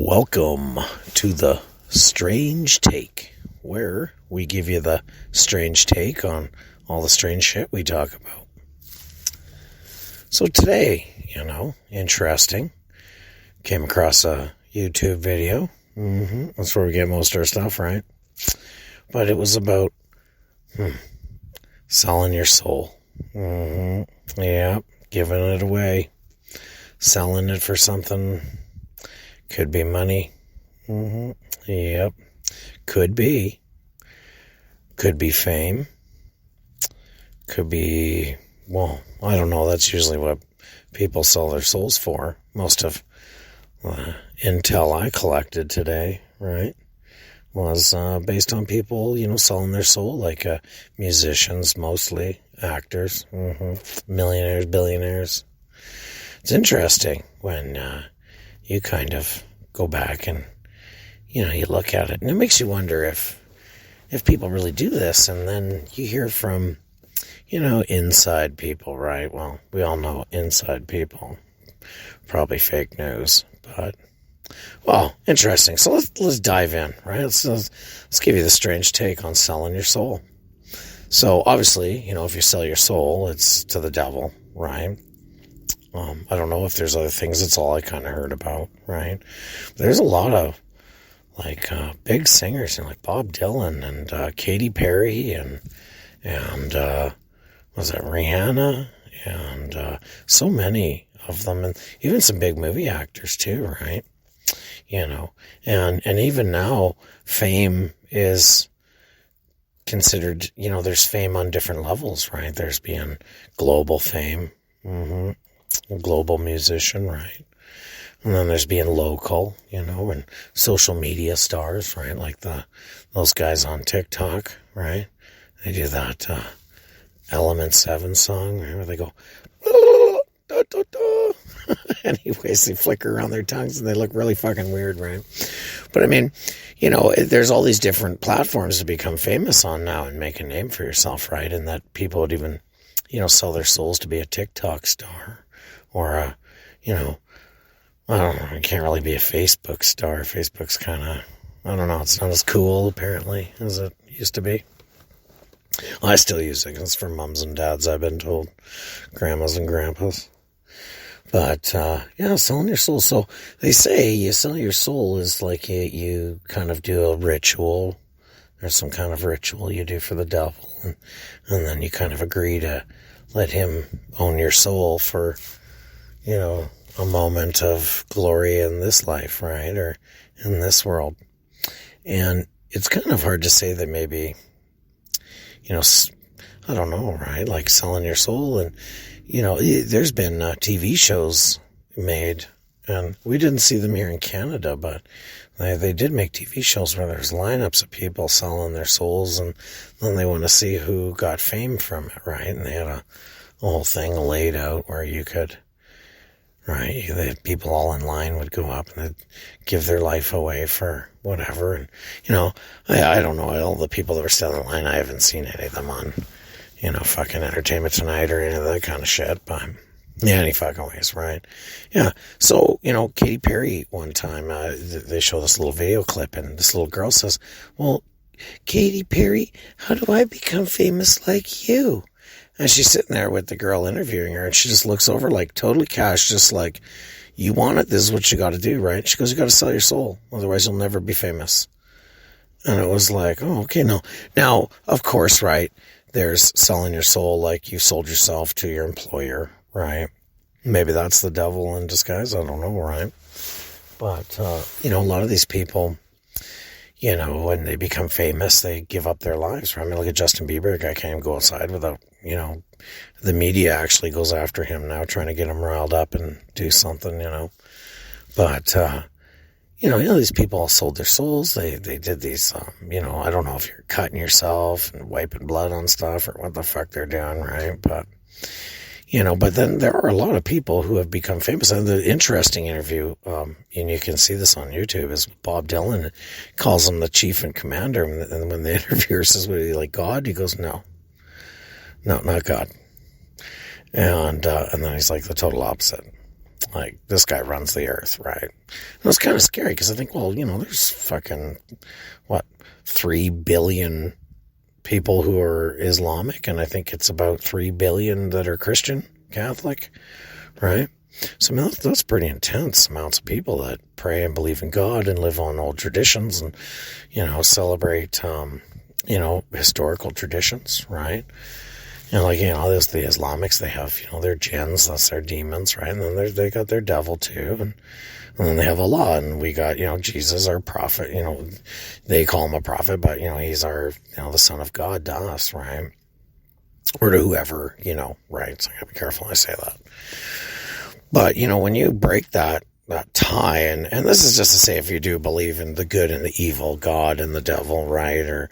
Welcome to the Strange Take, where we give you the strange take on all the strange shit we talk about. So today, interesting. Came across a YouTube video. That's where we get most of our stuff, right? But it was about selling your soul. Yeah, giving it away. Selling it for something. Could be money. Yep. Could be. Could be fame. Could be, I don't know. That's usually what people sell their souls for. Most of the intel I collected today, right, was based on people, selling their soul, like musicians, mostly, actors, millionaires, billionaires. It's interesting when you kind of go back and, you look at it, and it makes you wonder if people really do this, and then you hear from, inside people, right? Well, we all know inside people, probably fake news, but, interesting. So let's dive in, right? Let's give you the strange take on selling your soul. So obviously, if you sell your soul, it's to the devil, right? I don't know if there's other things. That's all I kind of heard about, right? There's a lot of, big singers, like Bob Dylan and Katy Perry and was it Rihanna? And so many of them. And even some big movie actors, too, right? And even now, fame is considered, there's fame on different levels, right? There's being global fame. Global musician, right? And then there's being local, and social media stars, right? Like those guys on TikTok, right? They do that Element 7 song, right? Where they go, da, da, da. Anyways, they flicker around their tongues and they look really fucking weird, right? But I mean, there's all these different platforms to become famous on now and make a name for yourself, right? And that people would even, sell their souls to be a TikTok star. Or, I don't know, I can't really be a Facebook star. Facebook's kind of, I don't know, it's not as cool, apparently, as it used to be. Well, I still use it. It's for mums and dads, I've been told. Grandmas and grandpas. But, selling your soul. So, they say you sell your soul is like you kind of do a ritual. There's some kind of ritual you do for the devil. And then you kind of agree to let him own your soul for, a moment of glory in this life, right? Or in this world. And it's kind of hard to say that maybe, I don't know, right? Like selling your soul. And, there's been TV shows made, and we didn't see them here in Canada, but they did make TV shows where there's lineups of people selling their souls, and then they want to see who got fame from it, right? And they had a whole thing laid out where you could, right, the people all in line would go up and they'd give their life away for whatever. And, I don't know, all the people that were still in line, I haven't seen any of them on, fucking Entertainment Tonight or any of that kind of shit, but yeah, any fucking ways, right? Yeah, so, Katy Perry one time, they show this little video clip, and this little girl says, well, Katy Perry, how do I become famous like you? And she's sitting there with the girl interviewing her, and she just looks over like totally cash, just like, you want it, this is what you got to do, right? She goes, you got to sell your soul, otherwise you'll never be famous. And it was like, oh, okay, no. Now, of course, right, there's selling your soul like you sold yourself to your employer, right? Maybe that's the devil in disguise, I don't know, right? But, a lot of these people, when they become famous, they give up their lives, right? I mean, look at Justin Bieber, a guy can't even go outside without, the media actually goes after him now, trying to get him riled up and do something, But, these people all sold their souls. They did these, I don't know if you're cutting yourself and wiping blood on stuff or what the fuck they're doing, right? But, but then there are a lot of people who have become famous. And the interesting interview, and you can see this on YouTube, is Bob Dylan calls him the chief and commander. And when the interviewer says, "What are you, like God?" He goes, No, not God. And then he's like the total opposite. Like, this guy runs the earth, right? And it's kind of scary because I think, well, there's fucking, 3 billion people who are Islamic, and I think it's about 3 billion that are Christian, Catholic, right? So, I mean, that's pretty intense amounts of people that pray and believe in God and live on old traditions and, celebrate, historical traditions, right? And there's the Islamics, they have, their jinns, that's their demons, right? And then they got their devil too. And then they have Allah, and we got, Jesus, our prophet, they call him a prophet, but, he's our, the son of God to us, right? Or to whoever, right? So I gotta be careful when I say that. But, when you break that tie, and this is just to say if you do believe in the good and the evil, God and the devil, right? Or,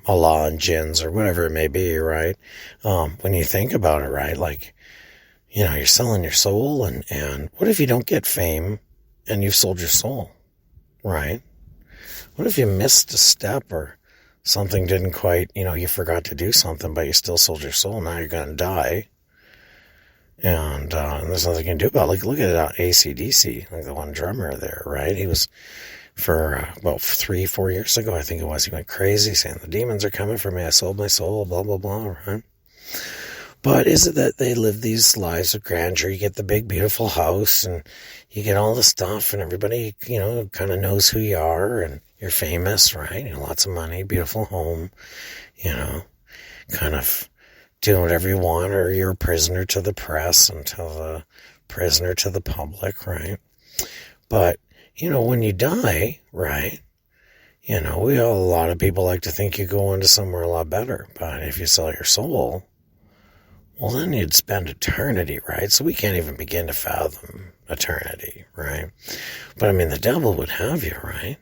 Allah and jinns or whatever it may be, right? When you think about it, right? Like, you're selling your soul, and what if you don't get fame and you've sold your soul, right? What if you missed a step or something didn't quite, you forgot to do something, but you still sold your soul. Now you're going to die. And there's nothing you can do about it. Like, look at AC/DC, like the one drummer there, right? He was, for about 3-4 years ago, I think it was, he went crazy saying, the demons are coming for me, I sold my soul, blah, blah, blah, right? But is it that they live these lives of grandeur? You get the big, beautiful house, and you get all the stuff, and everybody, kind of knows who you are, and you're famous, right? Lots of money, beautiful home, kind of doing whatever you want, or you're a prisoner to the press and to the prisoner to the public, right? But, when you die, right, a lot of people like to think you go into somewhere a lot better. But if you sell your soul, well, then you'd spend eternity, right? So we can't even begin to fathom eternity, right? But, I mean, the devil would have you, right?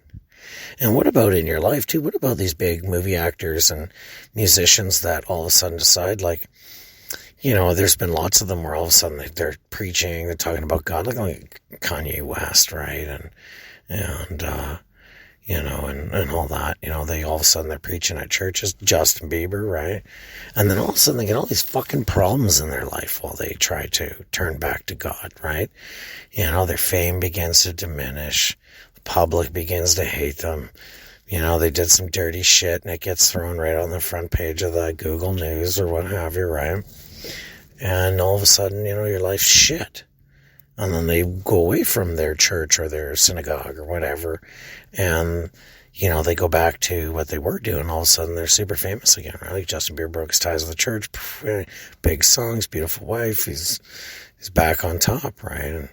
And what about in your life, too? What about these big movie actors and musicians that all of a sudden decide, like, there's been lots of them where all of a sudden they're preaching, they're talking about God, like Kanye West, right? And all that, they all of a sudden they're preaching at churches, Justin Bieber, right? And then all of a sudden they get all these fucking problems in their life while they try to turn back to God, right? Their fame begins to diminish. Public begins to hate them. They did some dirty shit and it gets thrown right on the front page of the Google News or what have you, right? And all of a sudden, your life's shit. And then they go away from their church or their synagogue or whatever. And, they go back to what they were doing. All of a sudden, they're super famous again, right? Like Justin Bieber broke his ties with the church. Big songs, beautiful wife. He's back on top, right?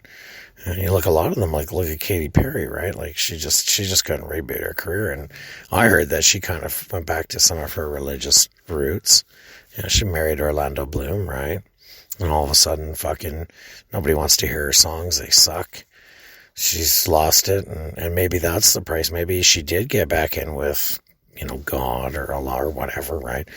And you look, a lot of them, like, look at Katy Perry, right? Like, she just couldn't reboot her career. And I heard that she kind of went back to some of her religious roots. She married Orlando Bloom, right? And all of a sudden, fucking, nobody wants to hear her songs. They suck. She's lost it. And maybe that's the price. Maybe she did get back in with, God or Allah or whatever, right?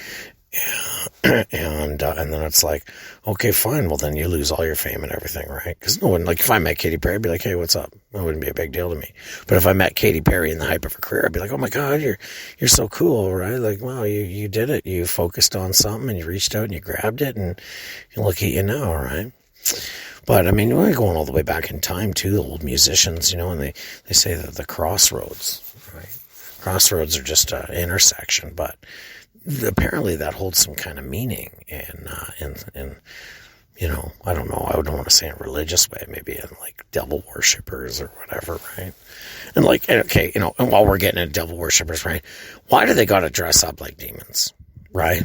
And then it's like, okay, fine. Well, then you lose all your fame and everything, right? Because no one, like, if I met Katy Perry, I'd be like, hey, what's up? That wouldn't be a big deal to me. But if I met Katy Perry in the hype of her career, I'd be like, oh my God, you're so cool, right? Like, wow, you did it. You focused on something and you reached out and you grabbed it, and look at you now, right? But I mean, we're going all the way back in time too, the old musicians, and they say that the crossroads, right? Crossroads are just an intersection, but apparently that holds some kind of meaning in I don't know, I don't want to say in a religious way, maybe in like devil worshippers or whatever, right? And like, okay, and while we're getting into devil worshippers, right? Why do they got to dress up like demons, right?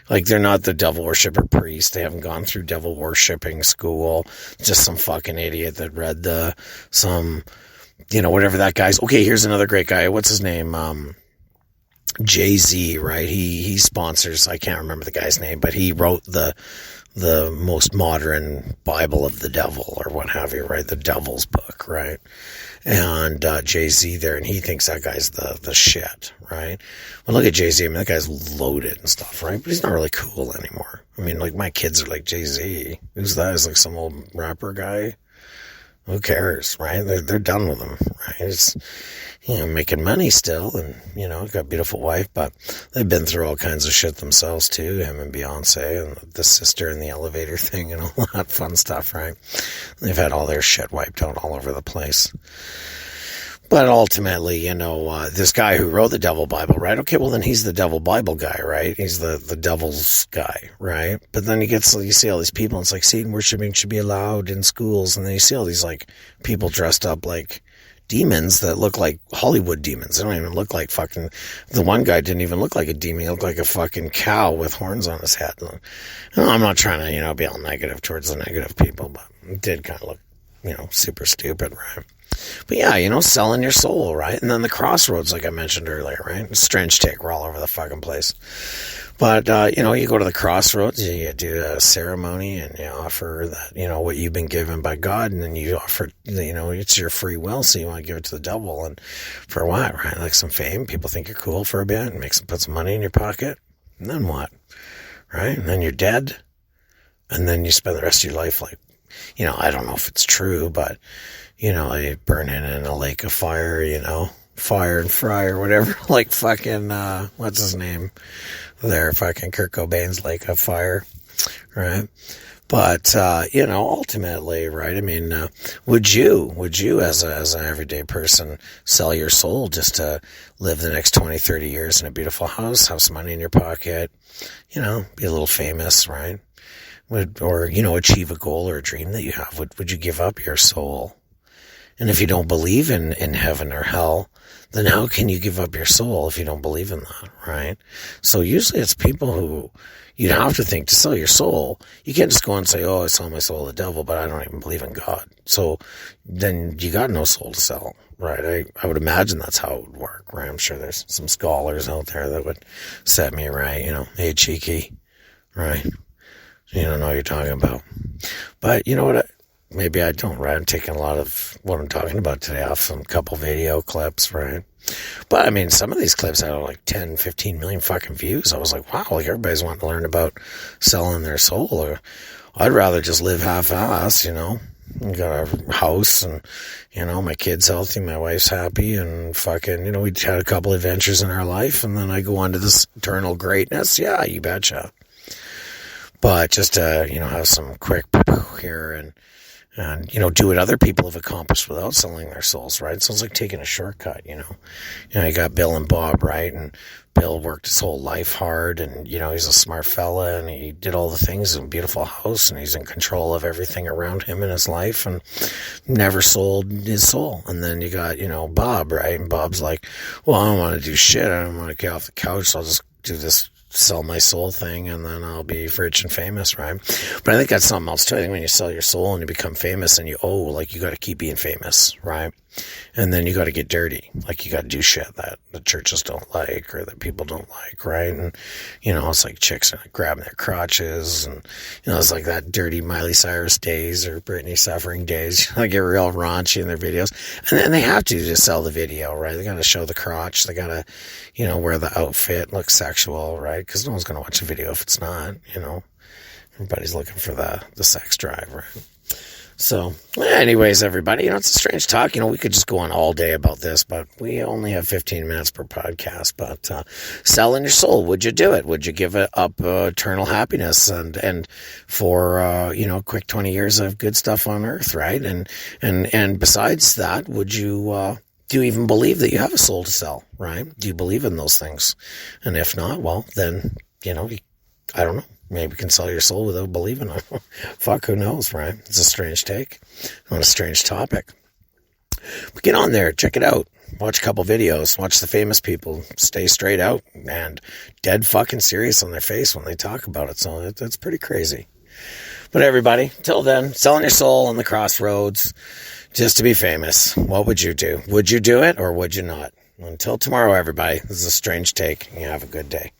Like, they're not the devil worshipper priest. They haven't gone through devil worshipping school. Just some fucking idiot that read whatever that guy's. Okay, here's another great guy. What's his name? Jay-Z, right? He sponsors, I can't remember the guy's name, but he wrote the most modern Bible of the devil or what have you, right? The Devil's Book, right? And Jay-Z there, and he thinks that guy's the shit, right? Well, look at Jay-Z. I mean, that guy's loaded and stuff, right? But he's not really cool anymore. I mean, like, my kids are like, Jay-Z, who's that? Is like some old rapper guy. Who cares, right? They're done with them, right? It's, making money still, and, got a beautiful wife, but they've been through all kinds of shit themselves too, him and Beyonce, and the sister in the elevator thing, and all that fun stuff, right? They've had all their shit wiped out all over the place. But ultimately, this guy who wrote the Devil Bible, right? Okay, well then he's the Devil Bible guy, right? He's the devil's guy, right? But then you see all these people, and it's like Satan worshiping should be allowed in schools, and then you see all these like people dressed up like demons that look like Hollywood demons. They don't even look like fucking, the one guy didn't even look like a demon. He looked like a fucking cow with horns on his head. I'm not trying to, be all negative towards the negative people, but it did kind of look, super stupid, right? But yeah, selling your soul, right? And then the crossroads, like I mentioned earlier, right? Strange take, we're all over the fucking place. But, you go to the crossroads, you do a ceremony, and you offer that, what you've been given by God, and then you offer, it's your free will, so you want to give it to the devil, and for what, right? Like some fame, people think you're cool for a bit, and put some money in your pocket, and then what, right? And then you're dead, and then you spend the rest of your life like, I don't know if it's true, but, they burn in a lake of fire, fire and fry or whatever, like fucking, what's his name there, fucking Kurt Cobain's Lake of Fire, right? But, ultimately, right, I mean, would you as an everyday person sell your soul just to live the next 20, 30 years in a beautiful house, have some money in your pocket, be a little famous, right? Or, achieve a goal or a dream that you have? Would you give up your soul? And if you don't believe in heaven or hell, then how can you give up your soul if you don't believe in that, right? So usually it's people who you'd have to think to sell your soul. You can't just go and say, I sold my soul to the devil, but I don't even believe in God. So then you got no soul to sell, right? I would imagine that's how it would work, right? I'm sure there's some scholars out there that would set me right, hey, cheeky, right? You don't know what you're talking about. But you know what? Maybe I don't, right? I'm taking a lot of what I'm talking about today off some couple video clips, right? But I mean, some of these clips had like 10, 15 million fucking views. I was like, wow, like everybody's wanting to learn about selling their soul. Or I'd rather just live half-ass, We got a house and, my kid's healthy, my wife's happy, and fucking, we had a couple adventures in our life, and then I go on to this eternal greatness. Yeah, you betcha. But just to, have some quick here and do what other people have accomplished without selling their souls, right? So it's like taking a shortcut, you got Bill and Bob, right? And Bill worked his whole life hard, and, he's a smart fella, and he did all the things in a beautiful house, and he's in control of everything around him in his life, and never sold his soul. And then you got, Bob, right? And Bob's like, well, I don't want to do shit. I don't want to get off the couch, so I'll just do this sell my soul thing, and then I'll be rich and famous, right? But I think that's something else too. I think when you sell your soul and you become famous, and you got to keep being famous, right? And then you got to get dirty. Like you got to do shit that the churches don't like or that people don't like, right? And, it's like chicks grabbing their crotches, and, it's like that dirty Miley Cyrus days or Britney Suffering days. They get real raunchy in their videos. And then they have to sell the video, right? They got to show the crotch. They got to, wear the outfit, look sexual, right? Because no one's going to watch a video if it's not, Everybody's looking for the sex drive, right? So, anyways, everybody, it's a strange talk. We could just go on all day about this, but we only have 15 minutes per podcast. But selling your soul, would you do it? Would you give it up eternal happiness and for a quick 20 years of good stuff on earth, right? And besides that, would you do you even believe that you have a soul to sell, right? Do you believe in those things? And if not, well, then I don't know. Maybe you can sell your soul without believing it. Fuck, who knows, right? It's a strange take on a strange topic. But get on there, check it out. Watch a couple videos, watch the famous people stay straight out and dead fucking serious on their face when they talk about it. So that's pretty crazy. But everybody, till then, selling your soul on the crossroads just to be famous. What would you do? Would you do it or would you not? Until tomorrow, everybody, this is a strange take. You have a good day.